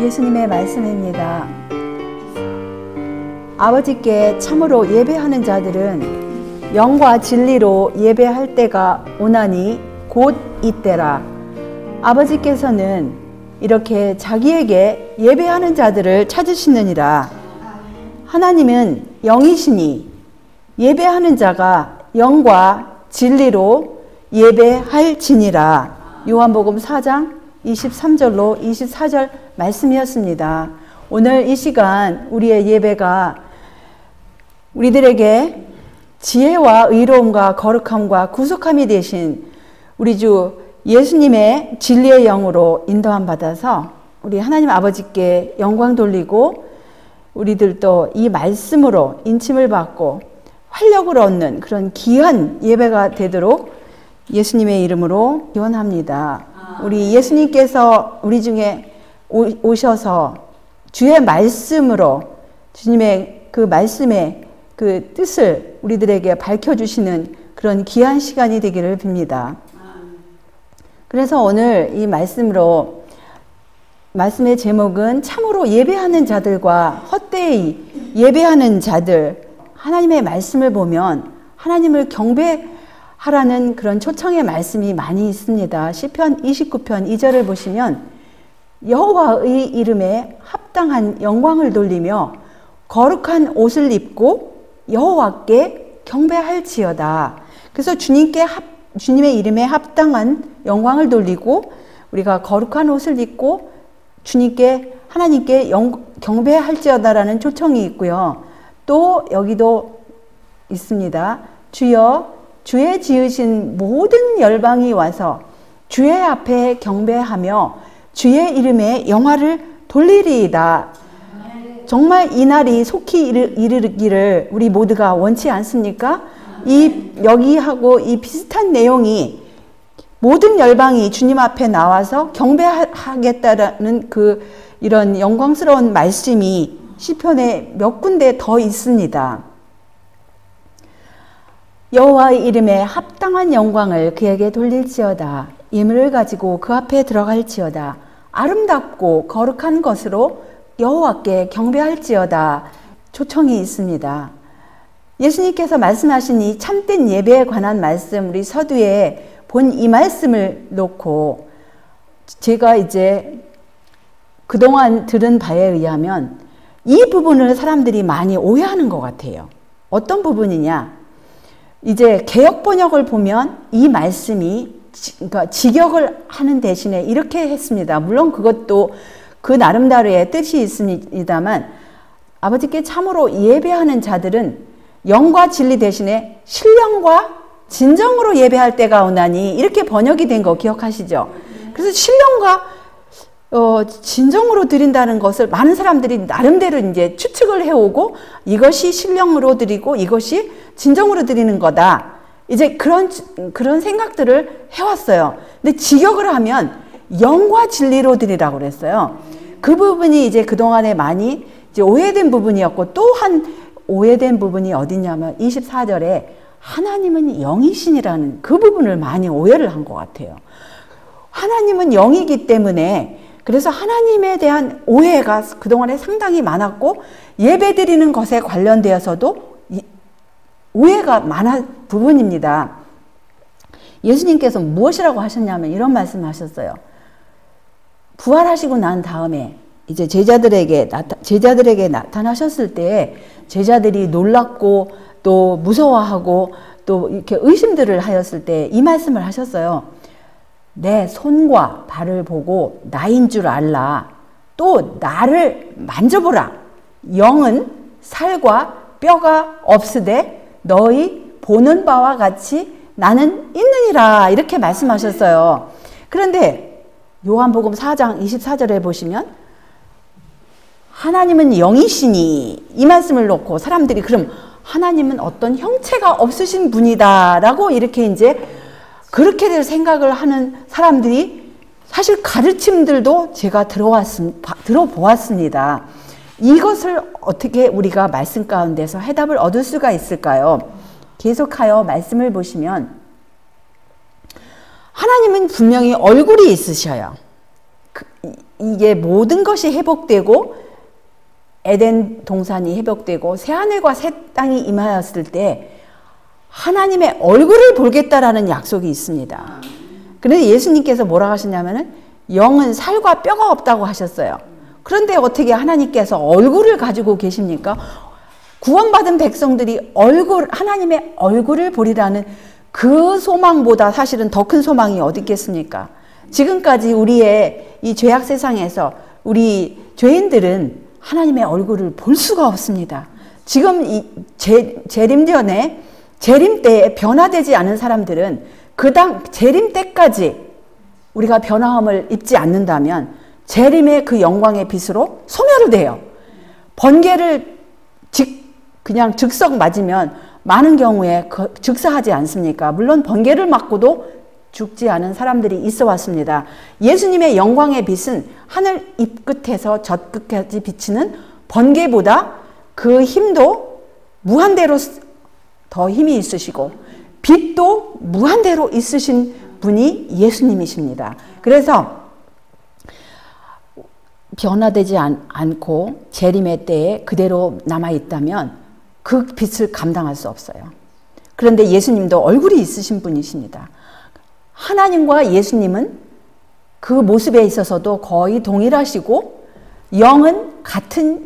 예수님의 말씀입니다. 아버지께 참으로 예배하는 자들은 영과 진리로 예배할 때가 오나니 곧 이때라. 아버지께서는 이렇게 자기에게 예배하는 자들을 찾으시느니라. 하나님은 영이시니 예배하는 자가 영과 진리로 예배할지니라. 요한복음 4장 23절로 24절 말씀이었습니다. 오늘 이 시간 우리의 예배가 우리들에게 지혜와 의로움과 거룩함과 구속함이 되신 우리 주 예수님의 진리의 영으로 인도함 받아서 우리 하나님 아버지께 영광 돌리고 우리들도 이 말씀으로 인침을 받고 활력을 얻는 그런 귀한 예배가 되도록 예수님의 이름으로 기원합니다. 우리 예수님께서 우리 중에 오셔서 주의 말씀으로 주님의 그 말씀의 그 뜻을 우리들에게 밝혀주시는 그런 귀한 시간이 되기를 빕니다. 그래서 오늘 이 말씀으로 말씀의 제목은 참으로 예배하는 자들과 헛되이 예배하는 자들. 하나님의 말씀을 보면 하나님을 경배하라는 그런 초청의 말씀이 많이 있습니다. 시편 29편 2절을 보시면 여호와의 이름에 합당한 영광을 돌리며 거룩한 옷을 입고 여호와께 경배할지어다. 그래서 주님의 이름에 합당한 영광을 돌리고 우리가 거룩한 옷을 입고 하나님께 경배할지어다라는 초청이 있고요. 또 여기도 있습니다. 주여 주의 지으신 모든 열방이 와서 주의 앞에 경배하며 주의 이름에 영화를 돌리리이다. 정말 이 날이 속히 이르기를 우리 모두가 원치 않습니까? 여기하고 이 비슷한 내용이 모든 열방이 주님 앞에 나와서 경배하겠다라는 이런 영광스러운 말씀이 시편에 몇 군데 더 있습니다. 여호와의 이름에 합당한 영광을 그에게 돌릴지어다. 예물을 가지고 그 앞에 들어갈지어다. 아름답고 거룩한 것으로 여호와께 경배할지어다. 초청이 있습니다. 예수님께서 말씀하신 이 참된 예배에 관한 말씀, 우리 서두에 본 이 말씀을 놓고 제가 이제 그동안 들은 바에 의하면 이 부분을 사람들이 많이 오해하는 것 같아요. 어떤 부분이냐? 이제 개역 번역을 보면 이 말씀이 그러니까 직역을 하는 대신에 이렇게 했습니다. 물론 그것도 그 나름대로의 뜻이 있습니다만 아버지께 참으로 예배하는 자들은 영과 진리 대신에 신령과 진정으로 예배할 때가 오나니 이렇게 번역이 된 거 기억하시죠? 그래서 신령과 진정으로 드린다는 것을 많은 사람들이 나름대로 이제 추측을 해오고 이것이 신령으로 드리고 이것이 진정으로 드리는 거다. 이제 그런 생각들을 해왔어요. 근데 직역을 하면 영과 진리로 드리라고 그랬어요. 그 부분이 이제 그동안에 많이 이제 오해된 부분이었고 또 한 오해된 부분이 어디냐면 24절에 하나님은 영이신이라는 그 부분을 많이 오해를 한 것 같아요. 하나님은 영이기 때문에 그래서 하나님에 대한 오해가 그동안에 상당히 많았고 예배드리는 것에 관련되어서도 오해가 많은 부분입니다. 예수님께서 무엇이라고 하셨냐면 이런 말씀하셨어요. 부활하시고 난 다음에 이제 제자들에게 나타나셨을 때 제자들이 놀랐고 또 무서워하고 또 이렇게 의심들을 하였을 때 이 말씀을 하셨어요. 내 손과 발을 보고 나인 줄 알라. 또 나를 만져보라. 영은 살과 뼈가 없으되 너희 보는 바와 같이 나는 있느니라. 이렇게 말씀하셨어요. 그런데 요한복음 4장 24절에 보시면 하나님은 영이시니 이 말씀을 놓고 사람들이 그럼 하나님은 어떤 형체가 없으신 분이다 라고 이렇게 이제 그렇게 생각을 하는 사람들이 사실 가르침들도 제가 들어보았습니다. 이것을 어떻게 우리가 말씀 가운데서 해답을 얻을 수가 있을까요? 계속하여 말씀을 보시면 하나님은 분명히 얼굴이 있으셔요. 이게 모든 것이 회복되고 에덴 동산이 회복되고 새하늘과 새 땅이 임하였을 때 하나님의 얼굴을 보겠다라는 약속이 있습니다. 그런데 예수님께서 뭐라고 하셨냐면은 영은 살과 뼈가 없다고 하셨어요. 그런데 어떻게 하나님께서 얼굴을 가지고 계십니까? 구원받은 백성들이 하나님의 얼굴을 보리라는 그 소망보다 사실은 더 큰 소망이 어디 있겠습니까? 지금까지 우리의 이 죄악 세상에서 우리 죄인들은 하나님의 얼굴을 볼 수가 없습니다. 지금 이 재림 전에 재림 때에 변화되지 않은 사람들은 재림 때까지 우리가 변화함을 입지 않는다면 재림의 그 영광의 빛으로 소멸을 돼요. 번개를 그냥 즉석 맞으면 많은 경우에 즉사하지 않습니까? 물론 번개를 맞고도 죽지 않은 사람들이 있어 왔습니다. 예수님의 영광의 빛은 하늘 입끝에서 젖끝까지 비치는 번개보다 그 힘도 무한대로 더 힘이 있으시고 빛도 무한대로 있으신 분이 예수님이십니다. 그래서 변화되지 않고 재림의 때에 그대로 남아있다면 그 빛을 감당할 수 없어요. 그런데 예수님도 얼굴이 있으신 분이십니다. 하나님과 예수님은 그 모습에 있어서도 거의 동일하시고 영은 같은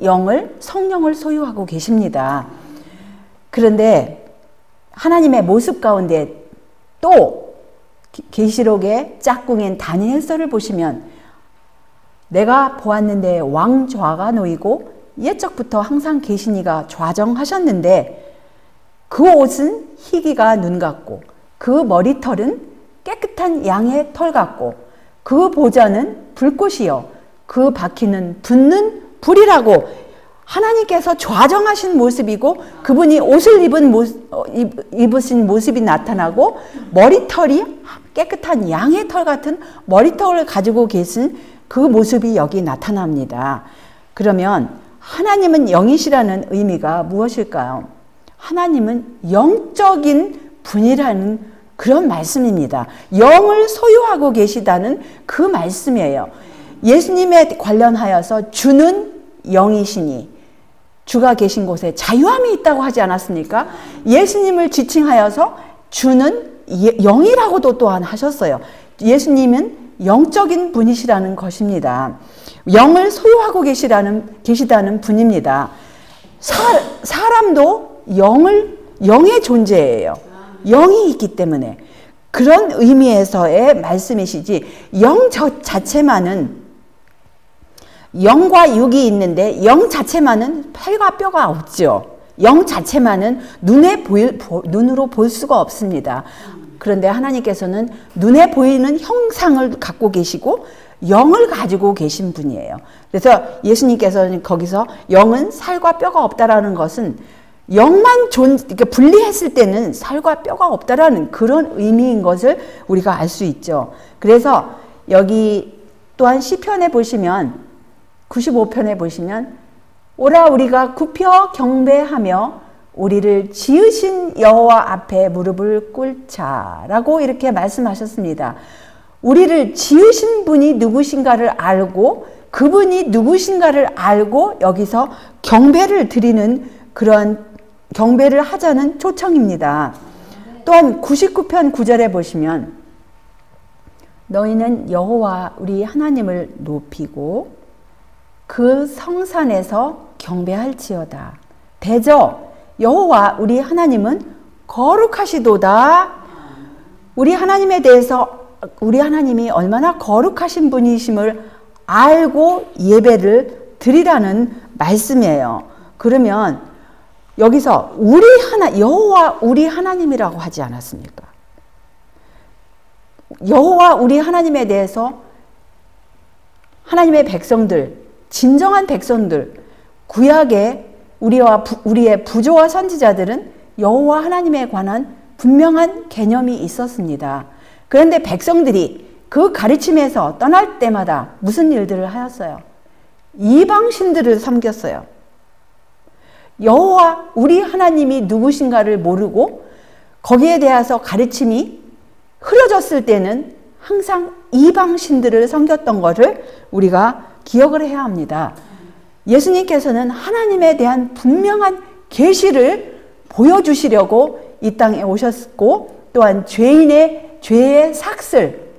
성령을 소유하고 계십니다. 그런데 하나님의 모습 가운데 또 계시록의 짝꿍인 다니엘서를 보시면 내가 보았는데 왕좌가 놓이고 옛적부터 항상 계시니가 좌정하셨는데 그 옷은 희기가 눈 같고 그 머리털은 깨끗한 양의 털 같고 그 보좌는 불꽃이요 그 바퀴는 붙는 불이라고 하나님께서 좌정하신 모습이고 그분이 옷을 입으신 모습이 나타나고 머리털이 깨끗한 양의 털 같은 머리털을 가지고 계신 그 모습이 여기 나타납니다. 그러면 하나님은 영이시라는 의미가 무엇일까요? 하나님은 영적인 분이라는 그런 말씀입니다. 영을 소유하고 계시다는 그 말씀이에요. 예수님에 관련하여서 주는 영이시니 주가 계신 곳에 자유함이 있다고 하지 않았습니까? 예수님을 지칭하여서 주는 영이라고도 또한 하셨어요. 예수님은 영적인 분이시라는 것입니다. 영을 소유하고 계시다는 분입니다. 사람도 영의 존재예요. 영이 있기 때문에 그런 의미에서의 말씀이시지 영 자체만은 영과 육이 있는데 영 자체만은 팔과 뼈가 없죠. 영 자체만은 눈으로 볼 수가 없습니다. 그런데 하나님께서는 눈에 보이는 형상을 갖고 계시고 영을 가지고 계신 분이에요. 그래서 예수님께서는 거기서 영은 살과 뼈가 없다라는 것은 영만 그러니까 분리했을 때는 살과 뼈가 없다라는 그런 의미인 것을 우리가 알 수 있죠. 그래서 여기 또한 시편에 보시면 95편에 보시면 오라 우리가 굽혀 경배하며 우리를 지으신 여호와 앞에 무릎을 꿇자라고 이렇게 말씀하셨습니다. 우리를 지으신 분이 누구신가를 알고 그분이 누구신가를 알고 여기서 경배를 드리는 그러한 경배를 하자는 초청입니다. 또한 99편 9절에 보시면 너희는 여호와 우리 하나님을 높이고 그 성산에서 경배할지어다. 대저 여호와 우리 하나님은 거룩하시도다. 우리 하나님에 대해서 우리 하나님이 얼마나 거룩하신 분이심을 알고 예배를 드리라는 말씀이에요. 그러면 여기서 여호와 우리 하나님이라고 하지 않았습니까? 여호와 우리 하나님에 대해서 하나님의 백성들, 진정한 백성들, 구약의 우리의 부조와 선지자들은 여호와 하나님에 관한 분명한 개념이 있었습니다. 그런데 백성들이 그 가르침에서 떠날 때마다 무슨 일들을 하였어요? 이방신들을 섬겼어요. 여호와 우리 하나님이 누구신가를 모르고 거기에 대해서 가르침이 흐려졌을 때는 항상 이방신들을 섬겼던 것을 우리가 기억을 해야 합니다. 예수님께서는 하나님에 대한 분명한 계시를 보여주시려고 이 땅에 오셨고, 또한 죄인의 죄의 삭을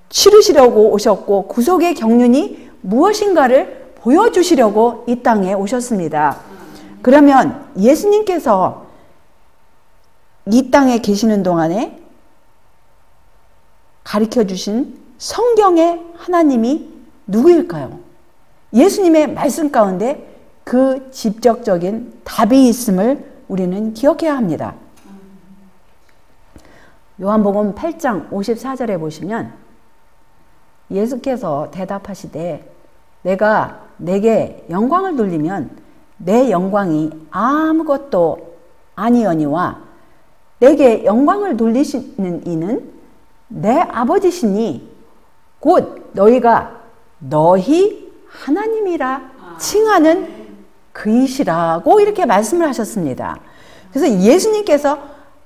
치르시려고 오셨고, 구속의 경륜이 무엇인가를 보여주시려고 이 땅에 오셨습니다. 그러면 예수님께서 이 땅에 계시는 동안에 가르쳐 주신 성경의 하나님이 누구일까요? 예수님의 말씀 가운데 그 직접적인 답이 있음을 우리는 기억해야 합니다. 요한복음 8장 54절에 보시면 예수께서 대답하시되 내가 내게 영광을 돌리면 내 영광이 아무것도 아니오니와 내게 영광을 돌리시는 이는 내 아버지시니 곧 너희가 너희 하나님이라 칭하는 그이시라고 이렇게 말씀을 하셨습니다. 그래서 예수님께서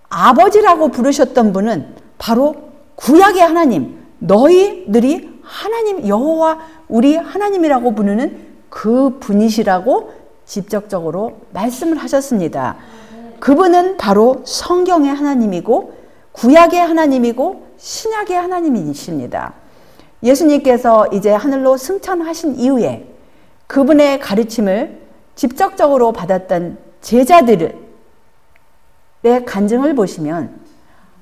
아버지라고 부르셨던 분은 바로 구약의 하나님, 너희들이 하나님 여호와 우리 하나님이라고 부르는 그 분이시라고 직접적으로 말씀을 하셨습니다. 그분은 바로 성경의 하나님이고 구약의 하나님이고 신약의 하나님이십니다. 예수님께서 이제 하늘로 승천하신 이후에 그분의 가르침을 직접적으로 받았던 제자들의 간증을 보시면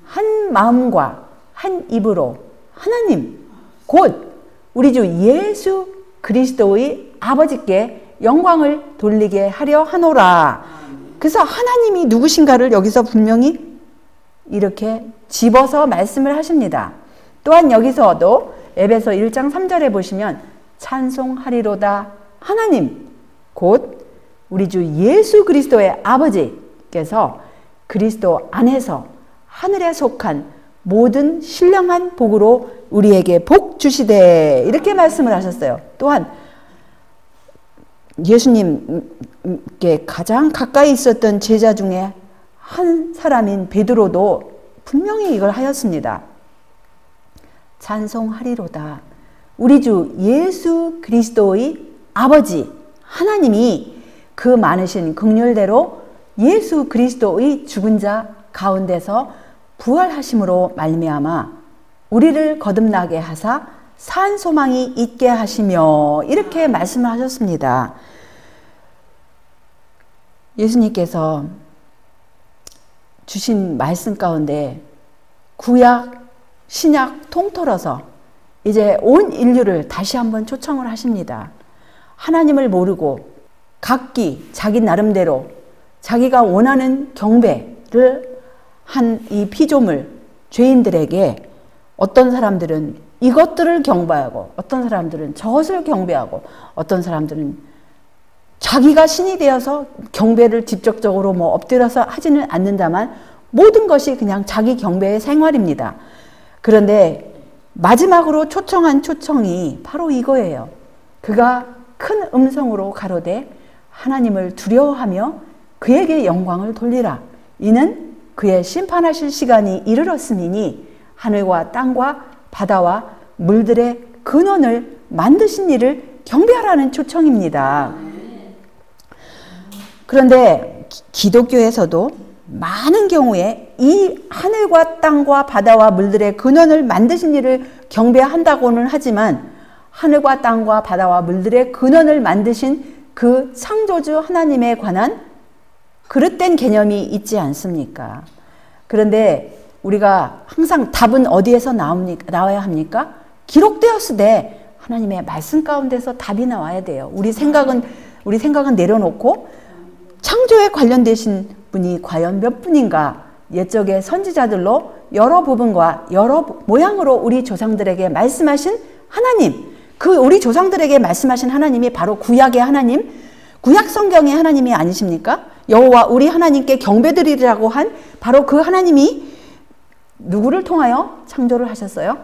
한 마음과 한 입으로 하나님 곧 우리 주 예수 그리스도의 아버지께 영광을 돌리게 하려 하노라. 그래서 하나님이 누구신가를 여기서 분명히 이렇게 집어서 말씀을 하십니다. 또한 여기서도 에베소 1장 3절에 보시면 찬송하리로다 하나님 곧 우리 주 예수 그리스도의 아버지께서 그리스도 안에서 하늘에 속한 모든 신령한 복으로 우리에게 복 주시되 이렇게 말씀을 하셨어요. 또한 예수님께 가장 가까이 있었던 제자 중에 한 사람인 베드로도 분명히 이걸 하였습니다. 찬송하리로다. 우리 주 예수 그리스도의 아버지 하나님이 그 많으신 긍휼대로 예수 그리스도의 죽은 자 가운데서 부활하심으로 말미암아 우리를 거듭나게 하사 산 소망이 있게 하시며 이렇게 말씀을 하셨습니다. 예수님께서 주신 말씀 가운데 구약, 신약 통틀어서 이제 온 인류를 다시 한번 초청을 하십니다. 하나님을 모르고 각기 자기 나름대로 자기가 원하는 경배를 한 이 피조물 죄인들에게 어떤 사람들은 이것들을 경배하고 어떤 사람들은 저것을 경배하고 어떤 사람들은 자기가 신이 되어서 경배를 직접적으로 엎드려서 하지는 않는다만 모든 것이 그냥 자기 경배의 생활입니다. 그런데 마지막으로 초청한 초청이 바로 이거예요. 그가 큰 음성으로 가로되 하나님을 두려워하며 그에게 영광을 돌리라. 이는 그의 심판하실 시간이 이르렀음이니 하늘과 땅과 바다와 물들의 근원을 만드신 이를 경배하라는 초청입니다. 그런데 기독교에서도 많은 경우에 이 하늘과 땅과 바다와 물들의 근원을 만드신 이를 경배한다고는 하지만 하늘과 땅과 바다와 물들의 근원을 만드신 그 창조주 하나님에 관한 그릇된 개념이 있지 않습니까? 그런데 우리가 항상 답은 어디에서 나와야 합니까? 기록되었으되 하나님의 말씀 가운데서 답이 나와야 돼요. 우리 생각은 내려놓고 창조에 관련되신 분이 과연 몇 분인가? 옛적의 선지자들로 여러 부분과 여러 모양으로 우리 조상들에게 말씀하신 하나님, 그 우리 조상들에게 말씀하신 하나님이 바로 구약의 하나님, 구약 성경의 하나님이 아니십니까? 여호와 우리 하나님께 경배드리라고 한 바로 그 하나님이 누구를 통하여 창조를 하셨어요?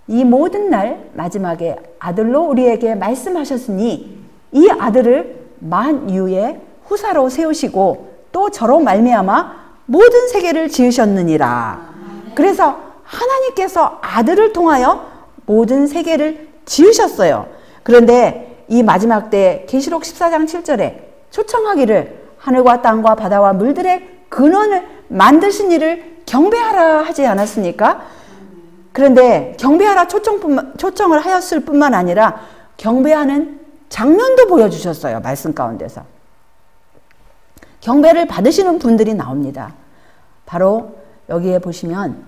이 모든 날 마지막에 아들로 우리에게 말씀하셨으니 이 아들을 만유의 후사로 세우시고 또 저로 말미암아 모든 세계를 지으셨느니라. 그래서 하나님께서 아들을 통하여 모든 세계를 지으셨어요. 그런데 이 마지막 때 계시록 14장 7절에 초청하기를 하늘과 땅과 바다와 물들의 근원을 만드신 이를 경배하라 하지 않았습니까? 그런데 경배하라 초청을 하였을 뿐만 아니라 경배하는 장면도 보여주셨어요. 말씀 가운데서. 경배를 받으시는 분들이 나옵니다. 바로 여기에 보시면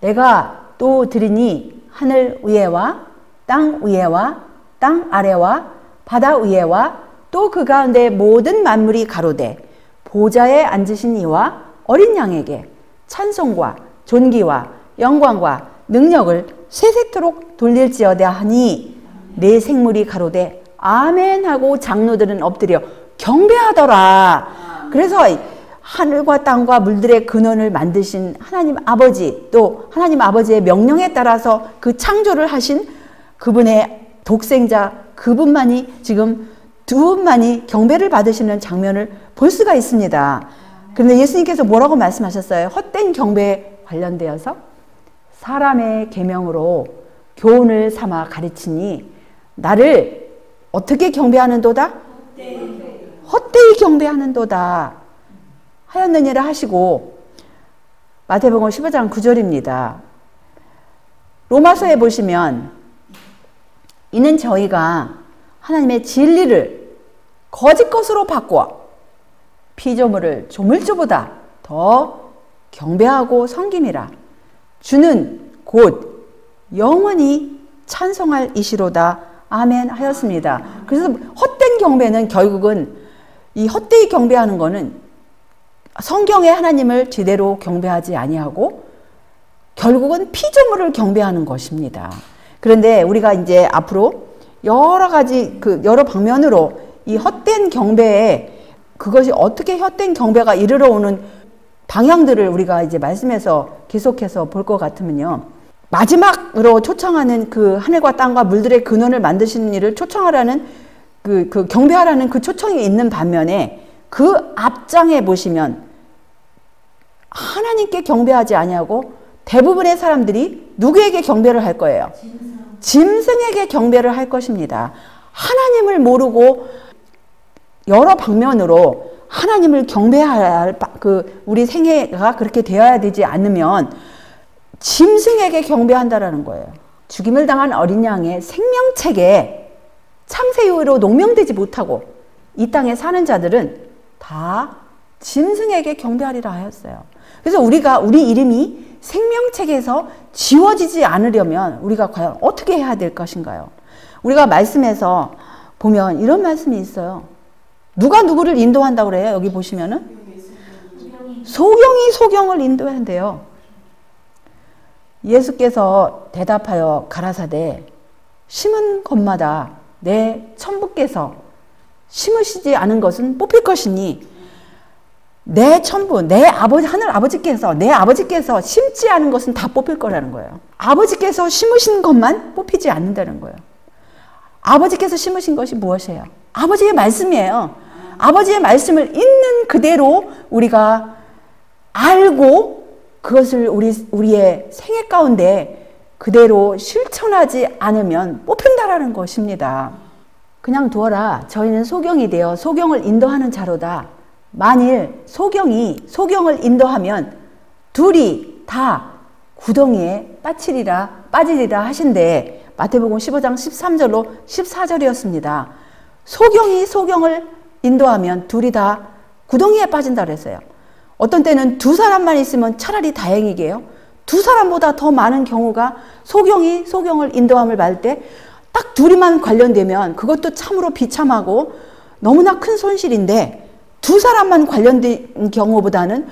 내가 또 들으니 하늘 위에와 땅 위에와 땅 아래와 바다 위에와 또 그 가운데 모든 만물이 가로되 보좌에 앉으신 이와 어린 양에게 찬송과 존귀와 영광과 능력을 세세토록 돌릴지어다 하니 내 생물이 가로되 아멘 하고 장로들은 엎드려 경배하더라. 그래서 하늘과 땅과 물들의 근원을 만드신 하나님 아버지, 또 하나님 아버지의 명령에 따라서 그 창조를 하신 그분의 독생자, 그분만이 지금 두 분만이 경배를 받으시는 장면을 볼 수가 있습니다. 그런데 예수님께서 뭐라고 말씀하셨어요? 헛된 경배에 관련되어서 사람의 계명으로 교훈을 삼아 가르치니 나를 어떻게 경배하는도다? 헛되이 경배하는도다 하였느니라 하시고, 마태복음 15장 9절입니다. 로마서에 보시면 이는 저희가 하나님의 진리를 거짓 것으로 바꾸어 피조물을 조물주보다 더 경배하고 섬김이라. 주는 곧 영원히 찬송할 이시로다. 아멘 하였습니다. 그래서 헛된 경배는 결국은 이 헛되이 경배하는 거는 성경의 하나님을 제대로 경배하지 아니하고 결국은 피조물을 경배하는 것입니다. 그런데 우리가 이제 앞으로 여러 가지 여러 방면으로 이 헛된 경배에 그것이 어떻게 헛된 경배가 이르러 오는 방향들을 우리가 이제 말씀에서 계속해서 볼 것 같으면요. 마지막으로 초청하는 그 하늘과 땅과 물들의 근원을 만드시는 일을 초청하라는 그 경배하라는 그 초청이 있는 반면에 그 앞장에 보시면 하나님께 경배하지 아니하고 대부분의 사람들이 누구에게 경배를 할 거예요? 짐승에게 경배를 할 것입니다. 하나님을 모르고 여러 방면으로 하나님을 경배할 우리 생애가 그렇게 되어야 되지 않으면 짐승에게 경배한다라는 거예요. 죽임을 당한 어린 양의 생명책에 창세 이후로 농명되지 못하고 이 땅에 사는 자들은 다 짐승에게 경배하리라 하였어요. 그래서 우리 이름이 생명책에서 지워지지 않으려면 우리가 과연 어떻게 해야 될 것인가요? 우리가 말씀에서 보면 이런 말씀이 있어요. 누가 누구를 인도한다고 그래요? 여기 보시면은 소경이 소경을 인도한대요. 예수께서 대답하여 가라사대 심은 것마다 내 천부께서 심으시지 않은 것은 뽑힐 것이니 내 천부, 내 아버지, 하늘 아버지께서, 내 아버지께서 심지 않은 것은 다 뽑힐 거라는 거예요. 아버지께서 심으신 것만 뽑히지 않는다는 거예요. 아버지께서 심으신 것이 무엇이에요? 아버지의 말씀이에요. 아버지의 말씀을 있는 그대로 우리가 알고 그것을 우리의 생애 가운데 그대로 실천하지 않으면 뽑힌다라는 것입니다. 그냥 두어라. 저희는 소경이 되어 소경을 인도하는 자로다. 만일 소경이 소경을 인도하면 둘이 다 구덩이에 빠지리라 하신데 마태복음 15장 13절로 14절이었습니다. 소경이 소경을 인도하면 둘이 다 구덩이에 빠진다 그랬어요. 어떤 때는 두 사람만 있으면 차라리 다행이게요. 두 사람보다 더 많은 경우가 소경이 소경을 인도함을 받을 때 딱 둘이만 관련되면 그것도 참으로 비참하고 너무나 큰 손실인데 두 사람만 관련된 경우보다는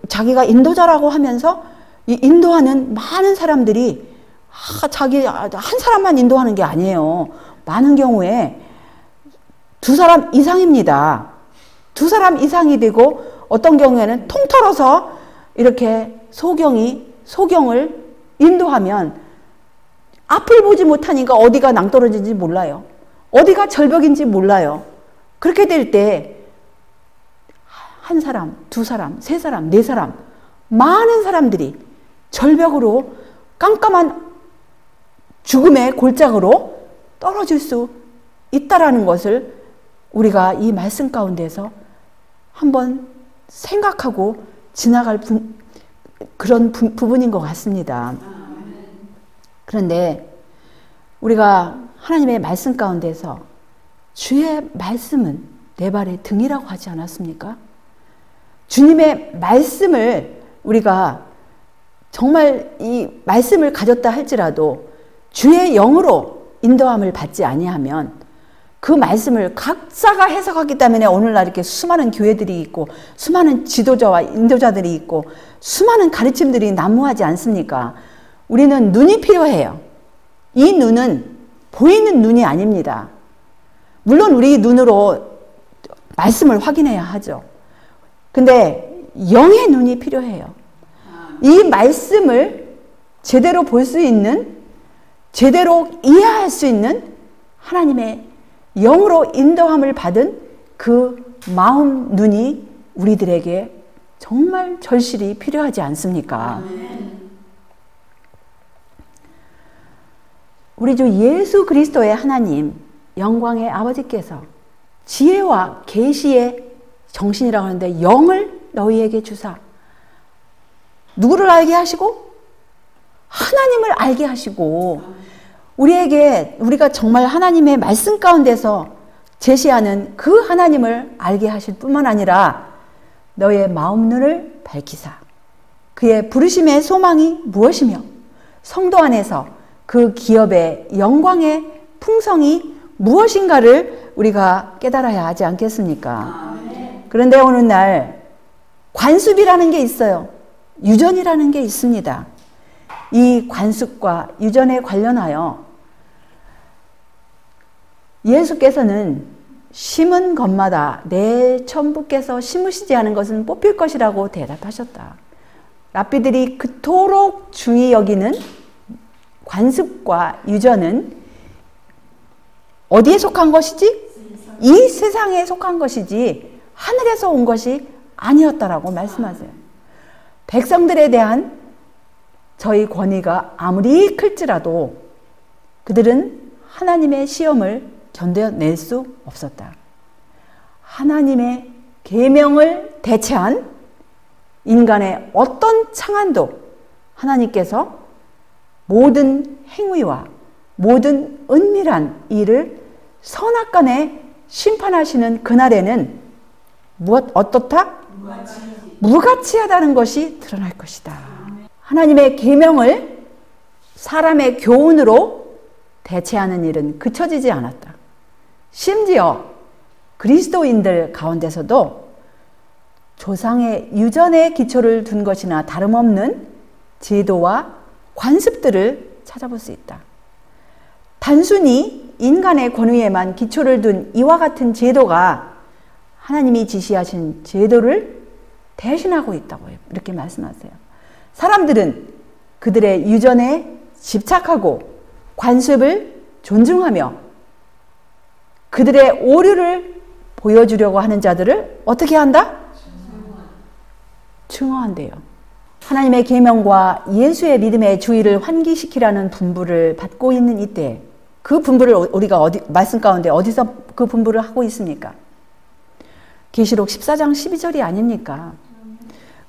자기가 인도자라고 하면서 이 인도하는 많은 사람들이 자기 한 사람만 인도하는 게 아니에요. 많은 경우에 두 사람 이상입니다. 두 사람 이상이 되고 어떤 경우에는 통틀어서 이렇게 소경을 인도하면 앞을 보지 못하니까 어디가 낭떠러진지 몰라요. 어디가 절벽인지 몰라요. 그렇게 될 때 한 사람, 두 사람, 세 사람, 네 사람 많은 사람들이 절벽으로 깜깜한 죽음의 골짜기로 떨어질 수 있다라는 것을 우리가 이 말씀 가운데서 한번 생각하고 지나갈 그런 부분인 것 같습니다. 그런데 우리가 하나님의 말씀 가운데서 주의 말씀은 내 발의 등이라고 하지 않았습니까? 주님의 말씀을 우리가 정말 이 말씀을 가졌다 할지라도 주의 영으로 인도함을 받지 아니하면 그 말씀을 각자가 해석하기 때문에 오늘날 이렇게 수많은 교회들이 있고 수많은 지도자와 인도자들이 있고 수많은 가르침들이 난무하지 않습니까? 우리는 눈이 필요해요. 이 눈은 보이는 눈이 아닙니다. 물론 우리 눈으로 말씀을 확인해야 하죠. 근데 영의 눈이 필요해요. 이 말씀을 제대로 볼 수 있는, 제대로 이해할 수 있는 하나님의 영으로 인도함을 받은 그 마음 눈이 우리들에게 정말 절실히 필요하지 않습니까? 우리 주 예수 그리스도의 하나님 영광의 아버지께서 지혜와 계시의 정신이라고 하는데 영을 너희에게 주사 누구를 알게 하시고 하나님을 알게 하시고 우리가 정말 하나님의 말씀 가운데서 제시하는 그 하나님을 알게 하실 뿐만 아니라 너의 마음 눈을 밝히사 그의 부르심의 소망이 무엇이며 성도 안에서 그 기업의 영광의 풍성이 무엇인가를 우리가 깨달아야 하지 않겠습니까? 그런데 오늘날 관습이라는 게 있어요. 유전이라는 게 있습니다. 이 관습과 유전에 관련하여 예수께서는 심은 것마다 내 천부께서 심으시지 않은 것은 뽑힐 것이라고 대답하셨다. 랍비들이 그토록 중히 여기는 관습과 유전은 어디에 속한 것이지? 이 세상에 속한 것이지 하늘에서 온 것이 아니었다라고 말씀하세요. 백성들에 대한 저희 권위가 아무리 클지라도 그들은 하나님의 시험을 견뎌낼 수 없었다. 하나님의 계명을 대체한 인간의 어떤 창안도 하나님께서 모든 행위와 모든 은밀한 일을 선악간에 심판하시는 그날에는 어떻다? 무가치하다는 것이 드러날 것이다. 하나님의 계명을 사람의 교훈으로 대체하는 일은 그쳐지지 않았다. 심지어 그리스도인들 가운데서도 조상의 유전의 기초를 둔 것이나 다름없는 제도와 관습들을 찾아볼 수 있다. 단순히 인간의 권위에만 기초를 둔 이와 같은 제도가 하나님이 지시하신 제도를 대신하고 있다고 이렇게 말씀하세요. 사람들은 그들의 유전에 집착하고 관습을 존중하며 그들의 오류를 보여주려고 하는 자들을 어떻게 한다? 증오한대요. 하나님의 계명과 예수의 믿음의 주의를 환기시키라는 분부를 받고 있는 이때 그 분부를 우리가 말씀 가운데 어디서 그 분부를 하고 있습니까? 계시록 14장 12절이 아닙니까?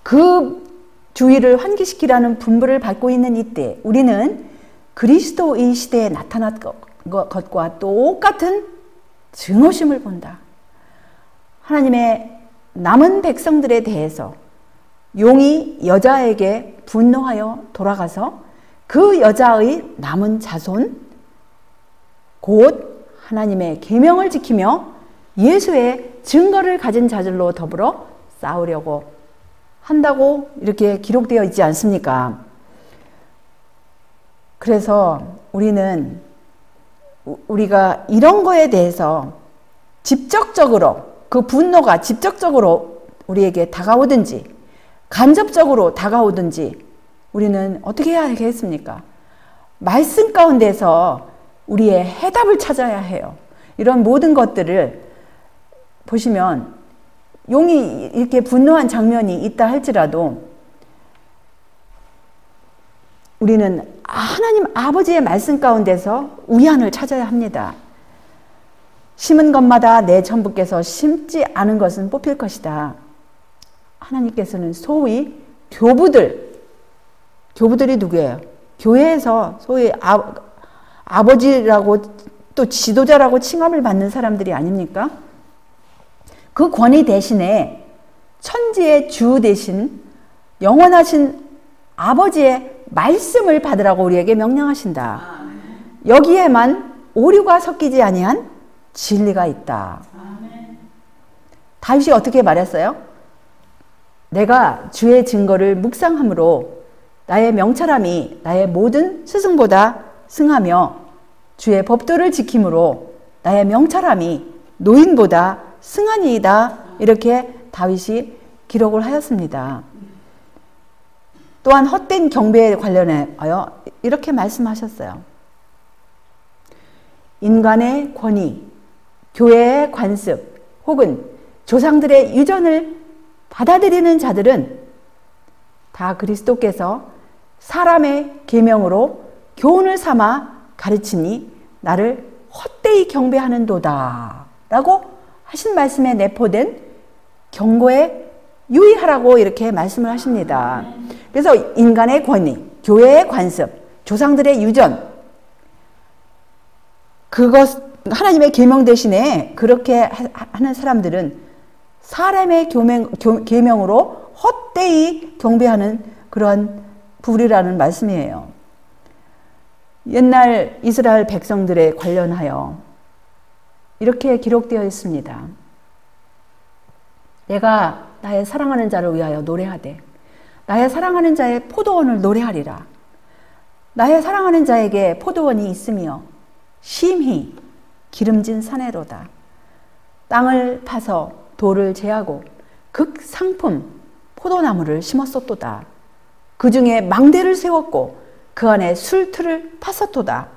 그 주의를 환기시키라는 분부를 받고 있는 이때 우리는 그리스도의 시대에 나타난 것과 똑같은 증오심을 본다. 하나님의 남은 백성들에 대해서 용이 여자에게 분노하여 돌아가서 그 여자의 남은 자손 곧 하나님의 계명을 지키며 예수의 증거를 가진 자들로 더불어 싸우려고 한다고 이렇게 기록되어 있지 않습니까? 그래서 우리가 이런 거에 대해서 직접적으로 그 분노가 직접적으로 우리에게 다가오든지 간접적으로 다가오든지 우리는 어떻게 해야 하겠습니까? 말씀 가운데서 우리의 해답을 찾아야 해요. 이런 모든 것들을 보시면 용이 이렇게 분노한 장면이 있다 할지라도 우리는 하나님 아버지의 말씀 가운데서 위안을 찾아야 합니다. 심은 것마다 내 천부께서 심지 않은 것은 뽑힐 것이다. 하나님께서는 소위 교부들이 누구예요? 교회에서 소위 아버지라고 또 지도자라고 칭함을 받는 사람들이 아닙니까? 그 권위 대신에 천지의 주 대신 영원하신 아버지의 말씀을 받으라고 우리에게 명령하신다. 여기에만 오류가 섞이지 아니한 진리가 있다. 다윗이 어떻게 말했어요? 내가 주의 증거를 묵상함으로 나의 명철함이 나의 모든 스승보다 승하며 주의 법도를 지킴으로 나의 명철함이 노인보다 승하니이다. 이렇게 다윗이 기록을 하였습니다. 또한 헛된 경배에 관련하여 이렇게 말씀하셨어요. 인간의 권위, 교회의 관습 혹은 조상들의 유전을 받아들이는 자들은 다 그리스도께서 사람의 계명으로 교훈을 삼아 가르치니 나를 헛되이 경배하는도다 라고 하신 말씀에 내포된 경고에 유의하라고 이렇게 말씀을 하십니다. 그래서 인간의 권위, 교회의 관습, 조상들의 유전, 그것 하나님의 계명 대신에 그렇게 하는 사람들은 사람의 계명으로 헛되이 경배하는 그런 부류라는 말씀이에요. 옛날 이스라엘 백성들에 관련하여 이렇게 기록되어 있습니다. 내가 나의 사랑하는 자를 위하여 노래하되 나의 사랑하는 자의 포도원을 노래하리라. 나의 사랑하는 자에게 포도원이 있으며 심히 기름진 사내로다. 땅을 파서 돌을 제하고 극상품 포도나무를 심었었도다. 그 중에 망대를 세웠고 그 안에 술틀을 팠었도다.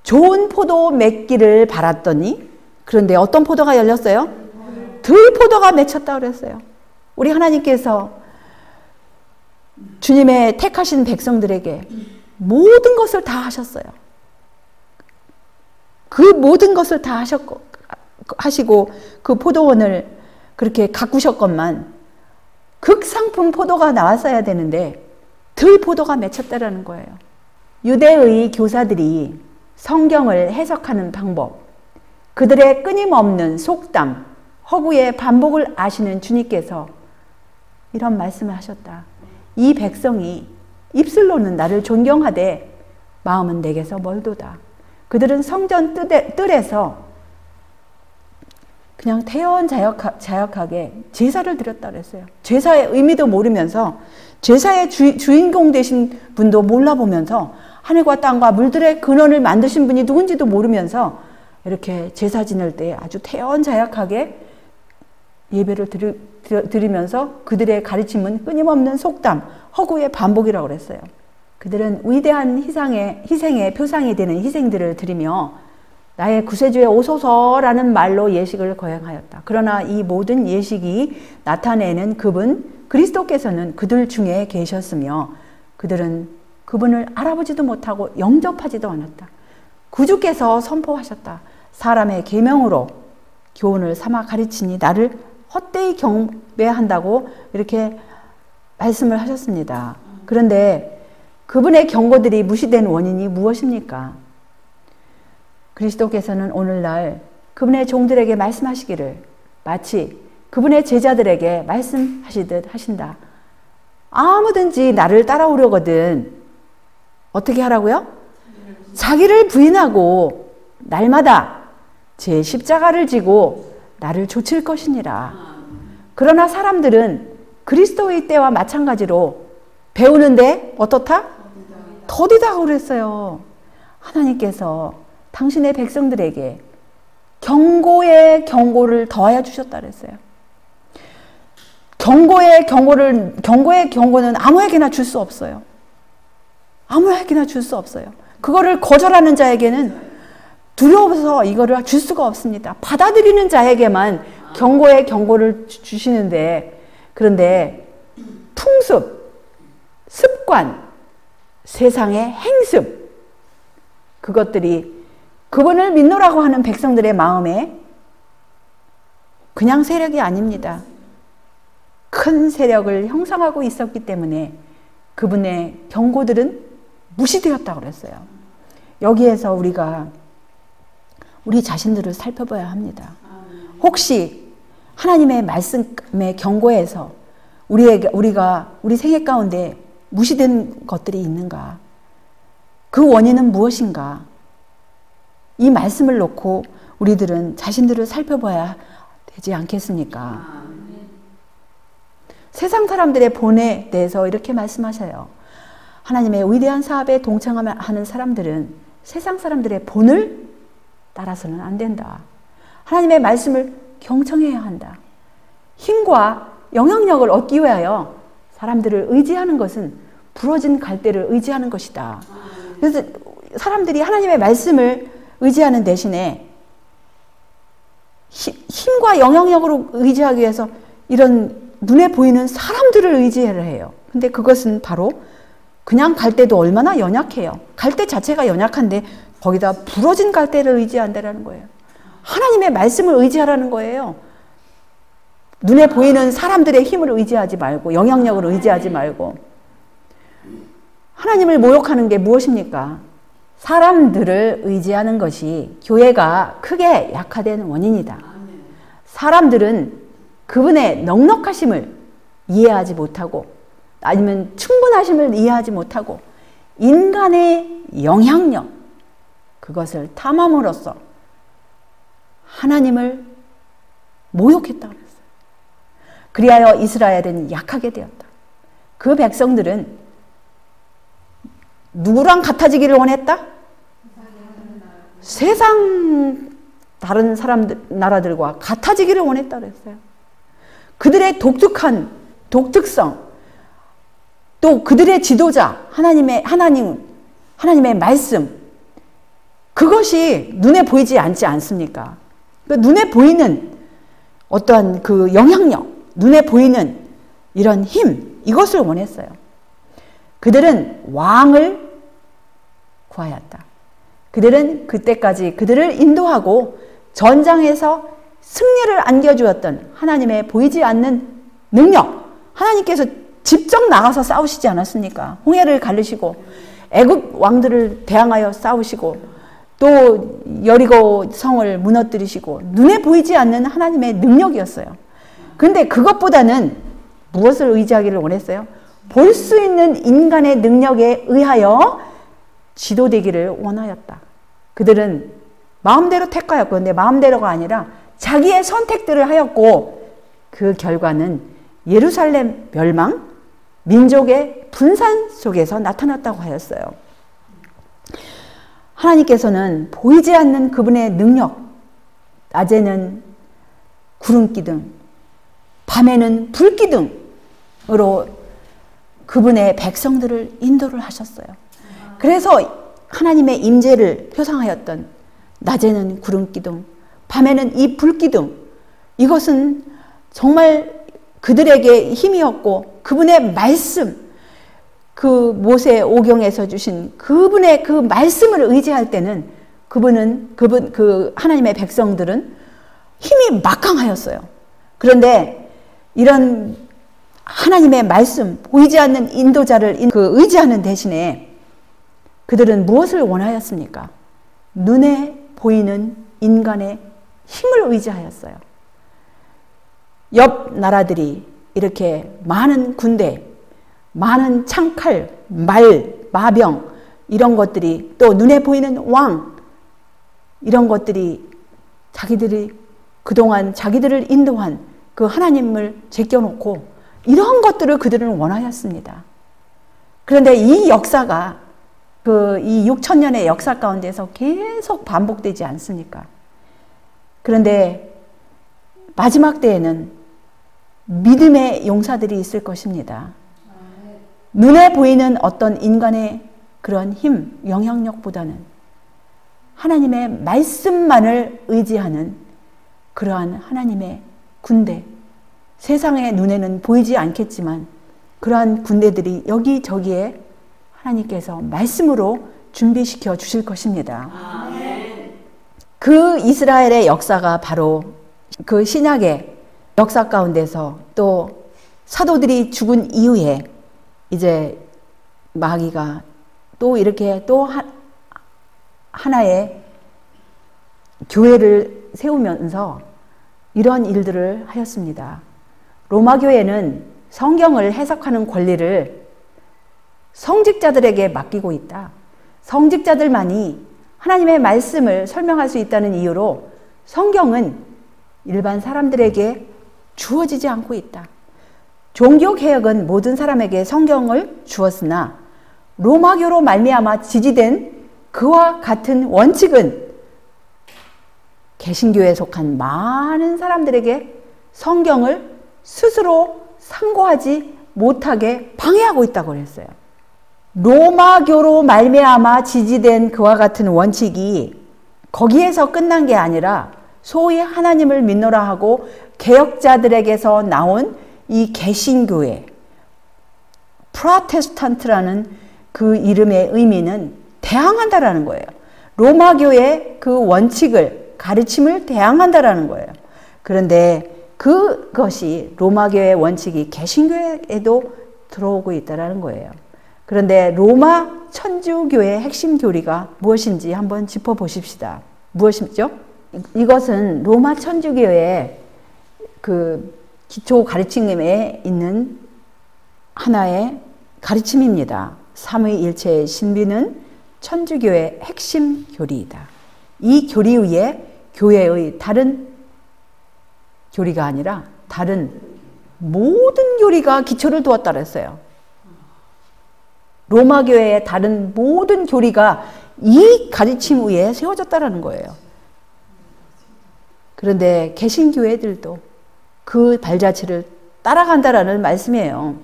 좋은 포도 맺기를 바랐더니 그런데 어떤 포도가 열렸어요? 들포도가 맺혔다 그랬어요. 우리 하나님께서 주님의 택하신 백성들에게 모든 것을 다 하셨어요. 그 모든 것을 다 하시고 그 포도원을 그렇게 가꾸셨건만 극상품 포도가 나왔어야 되는데 들포도가 맺혔다라는 거예요. 유대의 교사들이 성경을 해석하는 방법, 그들의 끊임없는 속담, 허구의 반복을 아시는 주님께서 이런 말씀을 하셨다. 이 백성이 입술로는 나를 존경하되 마음은 내게서 멀도다. 그들은 성전 뜰에서 그냥 태연자역하게 제사를 드렸다 그랬어요. 제사의 의미도 모르면서 제사의 주인공 되신 분도 몰라보면서 하늘과 땅과 물들의 근원을 만드신 분이 누군지도 모르면서 이렇게 제사 지낼 때 아주 태연자역하게 예배를 드리면서 그들의 가르침은 끊임없는 속담, 허구의 반복이라고 그랬어요. 그들은 위대한 희생의 표상이 되는 희생들을 드리며 나의 구세주에 오소서라는 말로 예식을 거행하였다. 그러나 이 모든 예식이 나타내는 그분 그리스도께서는 그들 중에 계셨으며 그들은 그분을 알아보지도 못하고 영접하지도 않았다. 구주께서 선포하셨다. 사람의 계명으로 교훈을 삼아 가르치니 나를 헛되이 경배한다고 이렇게 말씀을 하셨습니다. 그런데 그분의 경고들이 무시된 원인이 무엇입니까? 그리스도께서는 오늘날 그분의 종들에게 말씀하시기를 마치 그분의 제자들에게 말씀하시듯 하신다. 아무든지 나를 따라오려거든 어떻게 하라고요? 자기를 부인하고 날마다 제 십자가를 지고 나를 좇을 것이니라. 그러나 사람들은 그리스도의 때와 마찬가지로 배우는데 어떻다? 더디다 그랬어요. 하나님께서 당신의 백성들에게 경고의 경고를 더하여 주셨다 그랬어요. 경고의 경고는 아무에게나 줄 수 없어요. 아무에게나 줄 수 없어요. 그거를 거절하는 자에게는 두려워서 이거를 줄 수가 없습니다. 받아들이는 자에게만 경고의 경고를 주시는데, 그런데 습관, 습관, 세상의 행습, 그것들이 그분을 믿노라고 하는 백성들의 마음에 그냥 세력이 아닙니다. 큰 세력을 형성하고 있었기 때문에 그분의 경고들은 무시되었다고 그랬어요. 여기에서 우리가 우리 자신들을 살펴봐야 합니다. 혹시 하나님의 말씀의 경고에서 우리 생애 가운데 무시된 것들이 있는가? 그 원인은 무엇인가? 이 말씀을 놓고 우리들은 자신들을 살펴봐야 되지 않겠습니까? 세상 사람들의 본에 대해서 이렇게 말씀하셔요. 하나님의 위대한 사업에 동참하는 사람들은 세상 사람들의 본을 따라서는 안 된다. 하나님의 말씀을 경청해야 한다. 힘과 영향력을 얻기 위하여 사람들을 의지하는 것은 부러진 갈대를 의지하는 것이다. 그래서 사람들이 하나님의 말씀을 의지하는 대신에 힘과 영향력으로 의지하기 위해서 이런 눈에 보이는 사람들을 의지를 해요. 근데 그것은 바로 그냥 갈대도 얼마나 연약해요. 갈대 자체가 연약한데 거기다 부러진 갈대를 의지한다는 거예요. 하나님의 말씀을 의지하라는 거예요. 눈에 보이는 사람들의 힘을 의지하지 말고, 영향력을 의지하지 말고. 하나님을 모욕하는 게 무엇입니까? 사람들을 의지하는 것이 교회가 크게 약화되는 원인이다. 사람들은 그분의 넉넉하심을 이해하지 못하고, 아니면 충분하심을 이해하지 못하고, 인간의 영향력, 그것을 탐함으로써 하나님을 모욕했다고 그랬어요. 그리하여 이스라엘은 약하게 되었다. 그 백성들은 누구랑 같아지기를 원했다? 세상 다른 나라들과 같아지기를 원했다 그랬어요. 그들의 독특성, 또 그들의 지도자, 하나님의 말씀, 그것이 눈에 보이지 않지 않습니까? 눈에 보이는 어떠한 그 영향력, 눈에 보이는 이런 힘, 이것을 원했어요. 그들은 왕을 구하였다. 그들은 그때까지 그들을 인도하고 전장에서 승리를 안겨주었던 하나님의 보이지 않는 능력, 하나님께서 직접 나가서 싸우시지 않았습니까? 홍해를 가르시고 애굽 왕들을 대항하여 싸우시고 또 여리고 성을 무너뜨리시고 눈에 보이지 않는 하나님의 능력이었어요. 그런데 그것보다는 무엇을 의지하기를 원했어요? 볼 수 있는 인간의 능력에 의하여 지도되기를 원하였다. 그들은 마음대로 택하였고, 근데 마음대로가 아니라 자기의 선택들을 하였고, 그 결과는 예루살렘 멸망, 민족의 분산 속에서 나타났다고 하였어요. 하나님께서는 보이지 않는 그분의 능력, 낮에는 구름기둥, 밤에는 불기둥으로 그분의 백성들을 인도를 하셨어요. 그래서 하나님의 임재를 표상하였던 낮에는 구름기둥, 밤에는 이 불기둥, 이것은 정말 그들에게 힘이었고 그분의 말씀, 그 모세 오경에서 주신 그분의 그 말씀을 의지할 때는 그 하나님의 백성들은 힘이 막강하였어요. 그런데 이런 하나님의 말씀, 보이지 않는 인도자를 의지하는 대신에 그들은 무엇을 원하였습니까? 눈에 보이는 인간의 힘을 의지하였어요. 옆 나라들이 이렇게 많은 군대, 많은 창칼, 말, 마병 이런 것들이, 또 눈에 보이는 왕, 이런 것들이 자기들이 그동안 자기들을 인도한 그 하나님을 제껴놓고 이런 것들을 그들은 원하였습니다. 그런데 이 역사가 이 6,000년의 역사 가운데서 계속 반복되지 않습니까? 그런데 마지막 때에는 믿음의 용사들이 있을 것입니다. 눈에 보이는 어떤 인간의 그런 힘, 영향력보다는 하나님의 말씀만을 의지하는 그러한 하나님의 군대, 세상의 눈에는 보이지 않겠지만 그러한 군대들이 여기저기에 하나님께서 말씀으로 준비시켜 주실 것입니다. 그 이스라엘의 역사가 바로 그 신약의 역사 가운데서 또 사도들이 죽은 이후에 이제 마귀가 또 이렇게 또 하나의 교회를 세우면서 이런 일들을 하였습니다. 로마 교회는 성경을 해석하는 권리를 성직자들에게 맡기고 있다. 성직자들만이 하나님의 말씀을 설명할 수 있다는 이유로 성경은 일반 사람들에게 주어지지 않고 있다. 종교개혁은 모든 사람에게 성경을 주었으나 로마교로 말미암아 지지된 그와 같은 원칙은 개신교에 속한 많은 사람들에게 성경을 스스로 상고하지 못하게 방해하고 있다고 했어요. 로마교로 말미암아 지지된 그와 같은 원칙이 거기에서 끝난 게 아니라 소위 하나님을 믿노라 하고 개혁자들에게서 나온 이 개신교회, 프로테스탄트라는 그 이름의 의미는 대항한다라는 거예요. 로마교의 그 원칙을, 가르침을 대항한다라는 거예요. 그런데 그것이 로마교의 원칙이 개신교에도 들어오고 있다라는 거예요. 그런데 로마 천주교의 핵심 교리가 무엇인지 한번 짚어보십시다. 무엇이죠? 이것은 로마 천주교의 그 기초 가르침에 있는 하나의 가르침입니다. 삼위일체의 신비는 천주교의 핵심 교리이다. 이 교리 위에 교회의 다른 교리가 아니라 다른 모든 교리가 기초를 두었다 그랬어요. 로마 교회의 다른 모든 교리가 이 가르침 위에 세워졌다는 거예요. 그런데 개신교회들도 그 발자취를 따라간다라는 말씀이에요.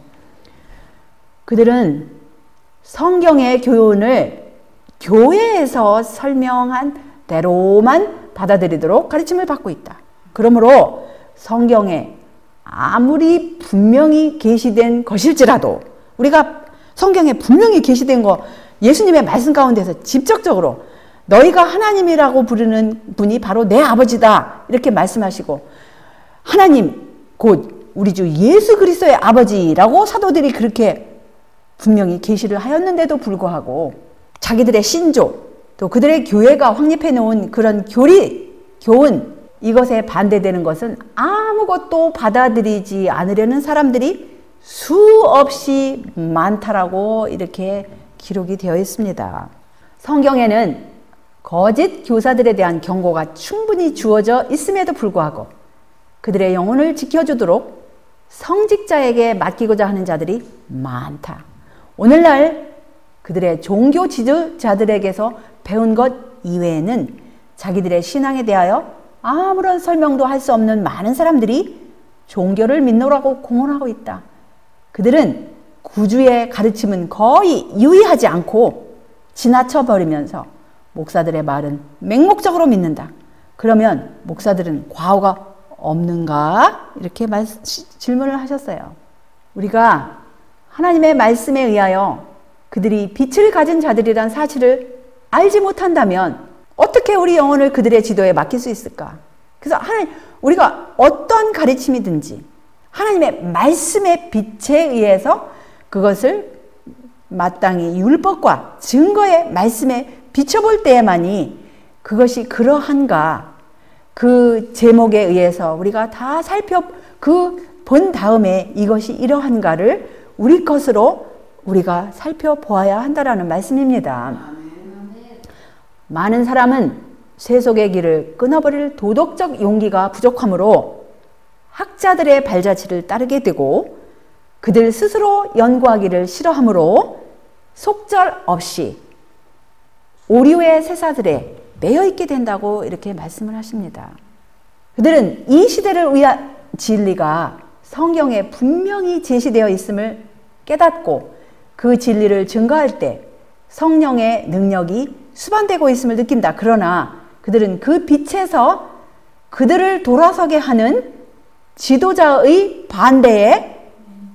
그들은 성경의 교훈을 교회에서 설명한 대로만 받아들이도록 가르침을 받고 있다. 그러므로 성경에 아무리 분명히 계시된 것일지라도 우리가 성경에 분명히 계시된 거 예수님의 말씀 가운데서 직접적으로 너희가 하나님이라고 부르는 분이 바로 내 아버지다 이렇게 말씀하시고 하나님 곧 우리 주 예수 그리스도의 아버지라고 사도들이 그렇게 분명히 계시를 하였는데도 불구하고 자기들의 신조 또 그들의 교회가 확립해 놓은 그런 교훈 이것에 반대되는 것은 아무것도 받아들이지 않으려는 사람들이 수없이 많다라고 이렇게 기록이 되어 있습니다. 성경에는 거짓 교사들에 대한 경고가 충분히 주어져 있음에도 불구하고 그들의 영혼을 지켜주도록 성직자에게 맡기고자 하는 자들이 많다. 오늘날 그들의 종교 지도자들에게서 배운 것 이외에는 자기들의 신앙에 대하여 아무런 설명도 할 수 없는 많은 사람들이 종교를 믿노라고 공언하고 있다. 그들은 구주의 가르침은 거의 유의하지 않고 지나쳐 버리면서 목사들의 말은 맹목적으로 믿는다. 그러면 목사들은 과오가 없는가? 이렇게 질문을 하셨어요. 우리가 하나님의 말씀에 의하여 그들이 빛을 가진 자들이란 사실을 알지 못한다면 어떻게 우리 영혼을 그들의 지도에 맡길 수 있을까? 그래서 우리가 어떤 가르침이든지 하나님의 말씀의 빛에 의해서 그것을 마땅히 율법과 증거의 말씀에 비춰볼 때에만이 그것이 그러한가 그 제목에 의해서 우리가 다 본 다음에 이것이 이러한가를 우리 것으로 우리가 살펴보아야 한다라는 말씀입니다. 많은 사람은 세속의 길을 끊어버릴 도덕적 용기가 부족하므로 학자들의 발자취를 따르게 되고 그들 스스로 연구하기를 싫어하므로 속절없이 오류의 세사들에 매여 있게 된다고 이렇게 말씀을 하십니다. 그들은 이 시대를 위한 진리가 성경에 분명히 제시되어 있음을 깨닫고 그 진리를 증거할 때 성령의 능력이 수반되고 있음을 느낀다. 그러나 그들은 그 빛에서 그들을 돌아서게 하는 지도자의 반대에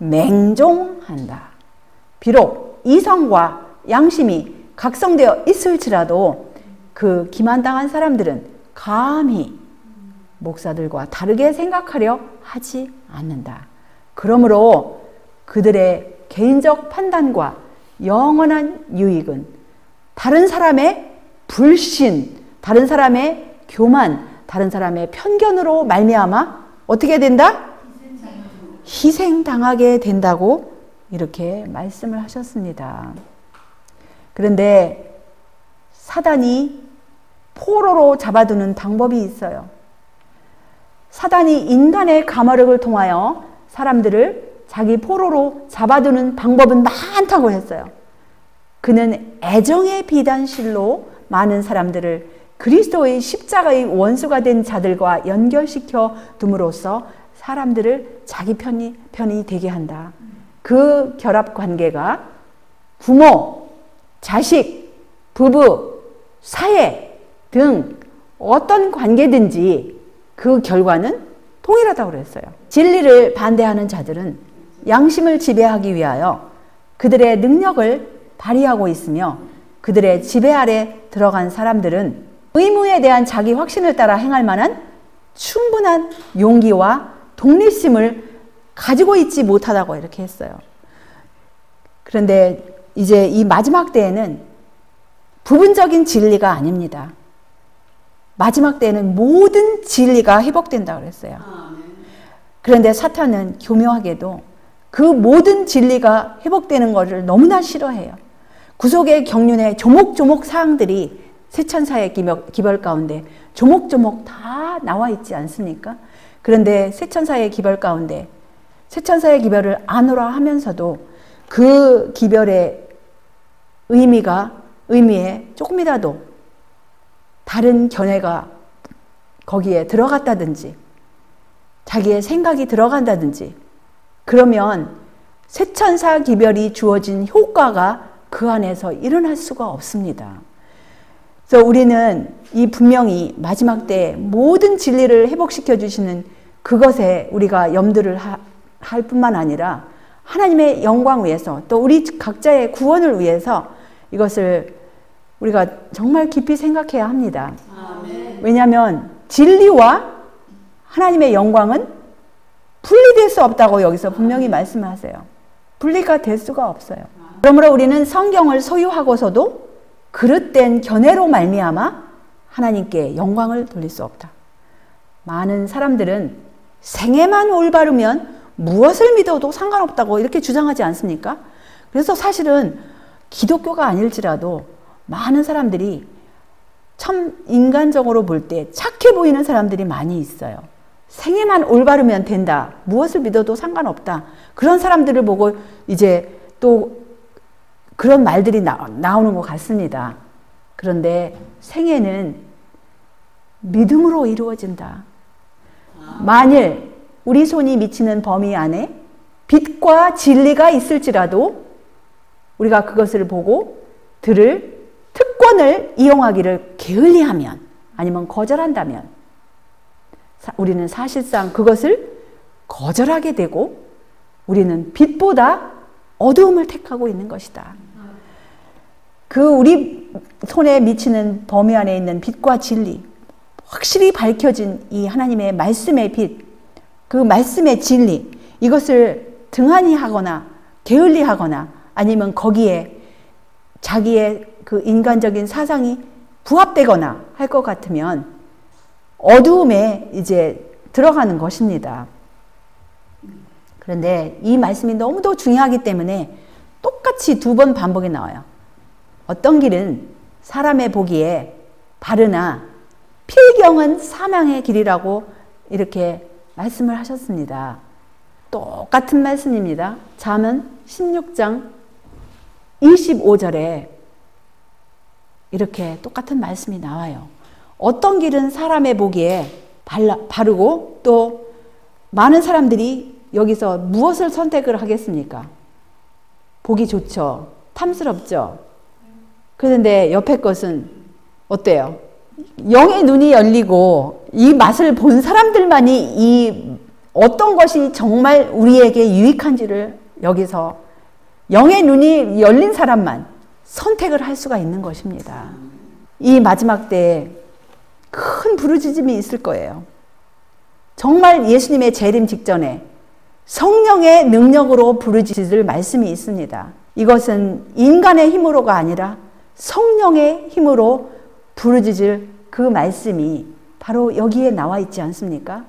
맹종한다. 비록 이성과 양심이 각성되어 있을지라도 그 기만당한 사람들은 감히 목사들과 다르게 생각하려 하지 않는다. 그러므로 그들의 개인적 판단과 영원한 유익은 다른 사람의 불신, 다른 사람의 교만, 다른 사람의 편견으로 말미암아 어떻게 된다? 희생당하게 된다고 이렇게 말씀을 하셨습니다. 그런데 사단이 포로로 잡아두는 방법이 있어요. 사단이 인간의 감화력을 통하여 사람들을 자기 포로로 잡아두는 방법은 많다고 했어요. 그는 애정의 비단실로 많은 사람들을 그리스도의 십자가의 원수가 된 자들과 연결시켜 둠으로써 사람들을 자기 편이 되게 한다. 그 결합 관계가 부모, 자식, 부부, 사회 등 어떤 관계든지 그 결과는 동일하다고 그랬어요. 진리를 반대하는 자들은 양심을 지배하기 위하여 그들의 능력을 발휘하고 있으며 그들의 지배 아래 들어간 사람들은 의무에 대한 자기 확신을 따라 행할 만한 충분한 용기와 독립심을 가지고 있지 못하다고 이렇게 했어요. 그런데 이제 이 마지막 때에는 부분적인 진리가 아닙니다. 마지막 때에는 모든 진리가 회복된다고 그랬어요. 그런데 사탄은 교묘하게도 그 모든 진리가 회복되는 것을 너무나 싫어해요. 구속의 경륜의 조목조목 사항들이 세천사의 기별 가운데 조목조목 다 나와 있지 않습니까? 그런데 세천사의 기별 가운데 세천사의 기별을 안오라 하면서도 그 기별의 의미에 조금이라도 다른 견해가 거기에 들어갔다든지 자기의 생각이 들어간다든지 그러면 세천사 기별이 주어진 효과가 그 안에서 일어날 수가 없습니다. 그래서 우리는 이 분명히 마지막 때 모든 진리를 회복시켜 주시는 그것에 우리가 염두를 할 뿐만 아니라 하나님의 영광 위해서 또 우리 각자의 구원을 위해서 이것을 우리가 정말 깊이 생각해야 합니다. 왜냐하면 진리와 하나님의 영광은 분리될 수 없다고 여기서 분명히 말씀하세요. 분리가 될 수가 없어요. 그러므로 우리는 성경을 소유하고서도 그릇된 견해로 말미암아 하나님께 영광을 돌릴 수 없다. 많은 사람들은 생애만 올바르면 무엇을 믿어도 상관없다고 이렇게 주장하지 않습니까? 그래서 사실은 기독교가 아닐지라도 많은 사람들이 참 인간적으로 볼 때 착해 보이는 사람들이 많이 있어요. 생애만 올바르면 된다. 무엇을 믿어도 상관없다. 그런 사람들을 보고 이제 또 그런 말들이 나오는 것 같습니다. 그런데 생애는 믿음으로 이루어진다. 만일 우리 손이 미치는 범위 안에 빛과 진리가 있을지라도 우리가 그것을 보고 들을 특권을 이용하기를 게을리하면 아니면 거절한다면 우리는 사실상 그것을 거절하게 되고 우리는 빛보다 어두움을 택하고 있는 것이다. 그 우리 손에 미치는 범위 안에 있는 빛과 진리, 확실히 밝혀진 이 하나님의 말씀의 빛, 그 말씀의 진리, 이것을 등한히 하거나 게을리 하거나 아니면 거기에 자기의 그 인간적인 사상이 부합되거나 할 것 같으면 어두움에 이제 들어가는 것입니다. 그런데 이 말씀이 너무도 중요하기 때문에 똑같이 두 번 반복이 나와요. 어떤 길은 사람의 보기에 바르나 필경은 사망의 길이라고 이렇게 말씀을 하셨습니다. 똑같은 말씀입니다. 잠언 16장 25절에 이렇게 똑같은 말씀이 나와요. 어떤 길은 사람의 보기에 바르고 또 많은 사람들이 여기서 무엇을 선택을 하겠습니까? 보기 좋죠. 탐스럽죠. 그런데 옆에 것은 어때요? 영의 눈이 열리고 이 맛을 본 사람들만이 이 어떤 것이 정말 우리에게 유익한지를 여기서 영의 눈이 열린 사람만 선택을 할 수가 있는 것입니다. 이 마지막 때에 큰 부르짖음이 있을 거예요. 정말 예수님의 재림 직전에 성령의 능력으로 부르짖을 말씀이 있습니다. 이것은 인간의 힘으로가 아니라 성령의 힘으로 부르짖을 그 말씀이 바로 여기에 나와 있지 않습니까?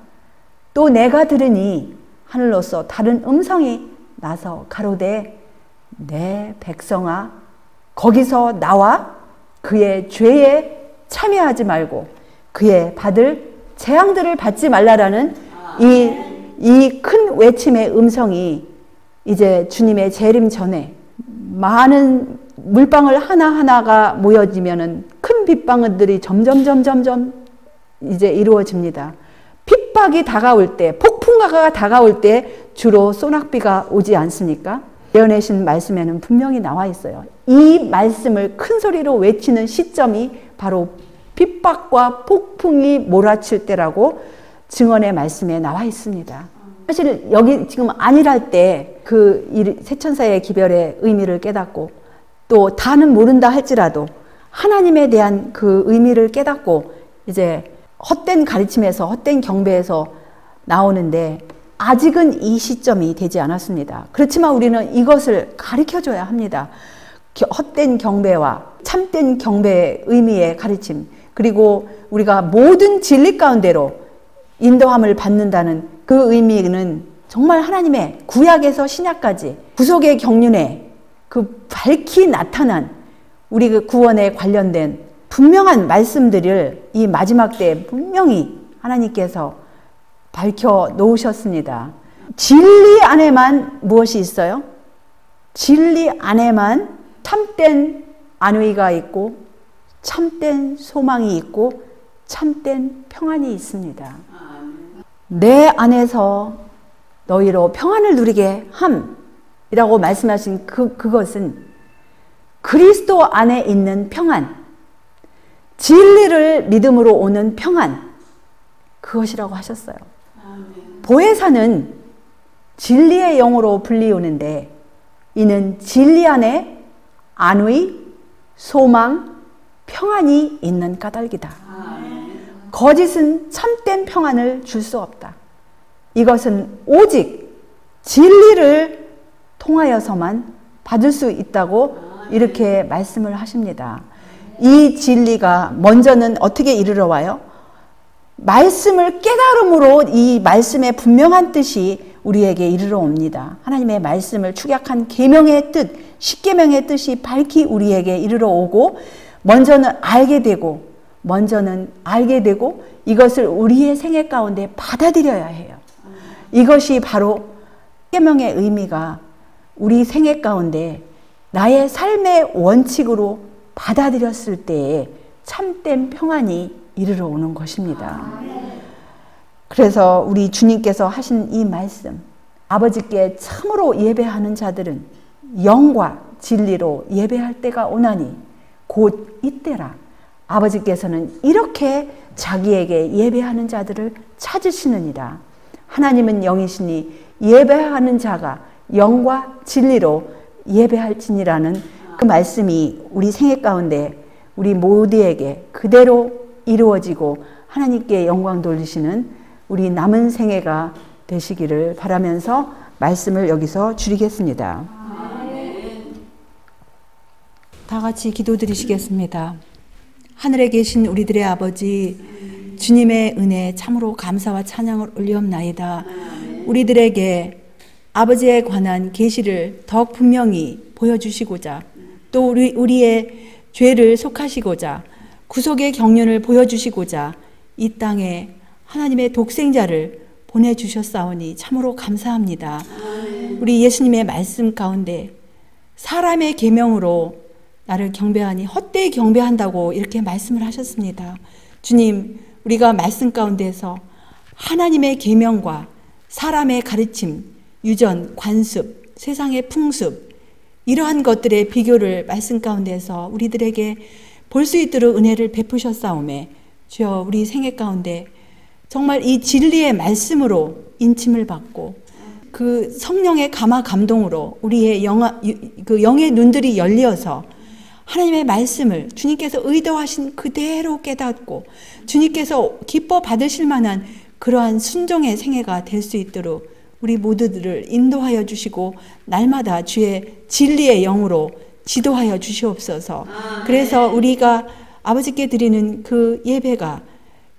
또 내가 들으니 하늘로서 다른 음성이 나서 가로되 내 백성아 거기서 나와 그의 죄에 참여하지 말고 그의 받을 재앙들을 받지 말라라는 이 큰 외침의 음성이 이제 주님의 재림 전에 많은 물방울 하나하나가 모여지면은 큰 빗방울들이 점점 이제 이루어집니다. 핍박이 다가올 때, 폭풍가가 다가올 때 주로 소낙비가 오지 않습니까? 예언하신 말씀에는 분명히 나와 있어요. 이 말씀을 큰 소리로 외치는 시점이 바로 핍박과 폭풍이 몰아칠 때라고 증언의 말씀에 나와 있습니다. 사실 여기 지금 안일할 때 그 세천사의 기별의 의미를 깨닫고 또 다는 모른다 할지라도 하나님에 대한 그 의미를 깨닫고 이제 헛된 가르침에서 헛된 경배에서 나오는데 아직은 이 시점이 되지 않았습니다. 그렇지만 우리는 이것을 가르쳐줘야 합니다. 헛된 경배와 참된 경배의 의미의 가르침, 그리고 우리가 모든 진리 가운데로 인도함을 받는다는 그 의미는 정말 하나님의 구약에서 신약까지 구속의 경륜에 그 밝히 나타난 우리 그 구원에 관련된 분명한 말씀들을 이 마지막 때에 분명히 하나님께서 밝혀 놓으셨습니다. 진리 안에만 무엇이 있어요? 진리 안에만 참된 안위가 있고 참된 소망이 있고 참된 평안이 있습니다. 내 안에서 너희로 평안을 누리게 함이라고 말씀하신 그것은 그리스도 안에 있는 평안, 진리를 믿음으로 오는 평안, 그것이라고 하셨어요. 보혜사는 진리의 영으로 불리우는데 이는 진리 안에 안의, 소망, 평안이 있는 까닭이다. 거짓은 참된 평안을 줄 수 없다. 이것은 오직 진리를 통하여서만 받을 수 있다고 이렇게 말씀을 하십니다. 이 진리가 먼저는 어떻게 이르러 와요? 말씀을 깨달음으로 이 말씀의 분명한 뜻이 우리에게 이르러 옵니다. 하나님의 말씀을 축약한 계명의 뜻, 십계명의 뜻이 밝히 우리에게 이르러 오고 먼저는 알게 되고 이것을 우리의 생애 가운데 받아들여야 해요. 이것이 바로 십계명의 의미가 우리 생애 가운데 나의 삶의 원칙으로 받아들였을 때에 참된 평안이 이르러 오는 것입니다. 그래서 우리 주님께서 하신 이 말씀, 아버지께 참으로 예배하는 자들은 영과 진리로 예배할 때가 오나니 곧 이때라. 아버지께서는 이렇게 자기에게 예배하는 자들을 찾으시느니라. 하나님은 영이시니 예배하는 자가 영과 진리로 예배할지니라는 그 말씀이 우리 생애 가운데 우리 모두에게 그대로 이루어지고 하나님께 영광 돌리시는 우리 남은 생애가 되시기를 바라면서 말씀을 여기서 줄이겠습니다. 다 같이 기도드리시겠습니다. 하늘에 계신 우리들의 아버지, 주님의 은혜 참으로 감사와 찬양을 올리옵나이다. 우리들에게 아버지에 관한 계시를 더욱 분명히 보여주시고자 또 우리의 죄를 속하시고자 구속의 경륜을 보여주시고자 이 땅에 하나님의 독생자를 보내주셨사오니 참으로 감사합니다. 우리 예수님의 말씀 가운데 사람의 계명으로 나를 경배하니 헛되이 경배한다고 이렇게 말씀을 하셨습니다. 주님, 우리가 말씀 가운데서 하나님의 계명과 사람의 가르침, 유전, 관습, 세상의 풍습 이러한 것들의 비교를 말씀 가운데서 우리들에게 볼 수 있도록 은혜를 베푸셨사오매 주여 우리 생애 가운데 정말 이 진리의 말씀으로 인침을 받고 그 성령의 감화 감동으로 우리의 영의 눈들이 열려서 하나님의 말씀을 주님께서 의도하신 그대로 깨닫고 주님께서 기뻐 받으실 만한 그러한 순종의 생애가 될 수 있도록 우리 모두들을 인도하여 주시고 날마다 주의 진리의 영으로 지도하여 주시옵소서. 그래서 우리가 아버지께 드리는 그 예배가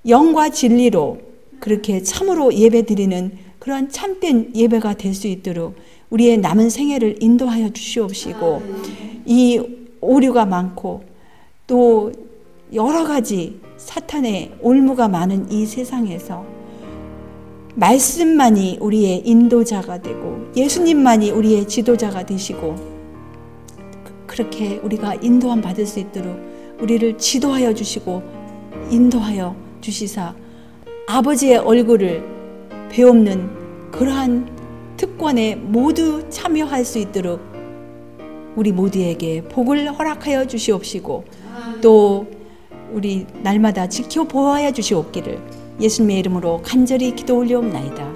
영과 진리로 그렇게 참으로 예배 드리는 그러한 참된 예배가 될 수 있도록 우리의 남은 생애를 인도하여 주시옵시고, 이 오류가 많고 또 여러 가지 사탄의 올무가 많은 이 세상에서 말씀만이 우리의 인도자가 되고 예수님만이 우리의 지도자가 되시고, 그렇게 우리가 인도함 받을 수 있도록 우리를 지도하여 주시고 인도하여 주시사 아버지의 얼굴을 배움는 그러한 특권에 모두 참여할 수 있도록 우리 모두에게 복을 허락하여 주시옵시고, 또 우리 날마다 지켜보아야 주시옵기를 예수님의 이름으로 간절히 기도 올려옵나이다.